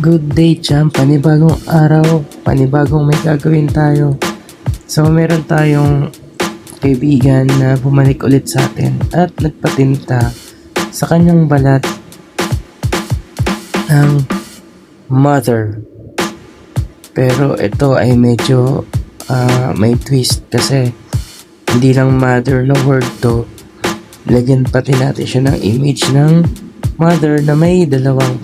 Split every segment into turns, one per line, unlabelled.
Good day, champ. Panibagong araw, panibagong may gagawin tayo. So, meron tayong kaibigan na bumalik ulit sa atin at nagpatinta sa kanyang balat ng mother. Pero ito ay medyo may twist kasi hindi lang mother na word to. Lagyan pati natin siya ng image ng mother na may dalawang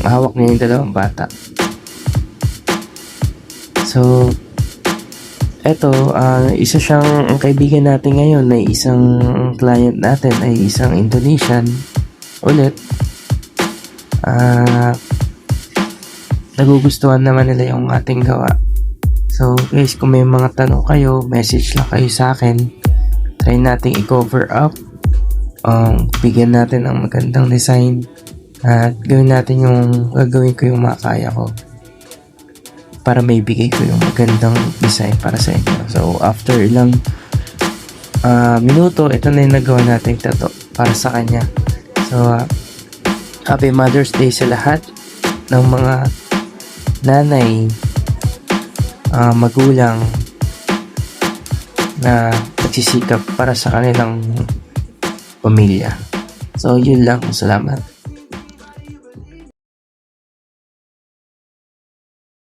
hawak niya yung dalawang bata. So, eto, isa siyang ang kaibigan natin ngayon ay isang client natin ay isang Indonesian ulit. Nagugustuhan naman nila yung ating gawa. So guys, kung may mga tanong kayo, message lang kayo sa akin. Try nating i-cover up. Bigyan natin ng magandang design. At gawin natin yung gagawin ko yung makaya ko para may bigay ko yung magandang design para sa inyo. So after ilang minuto, ito na yung nagawa natin tato para sa kanya. So Happy Mother's Day sa lahat ng mga nanay, magulang na nagsisikap para sa kanilang pamilya. So yun lang, salamat.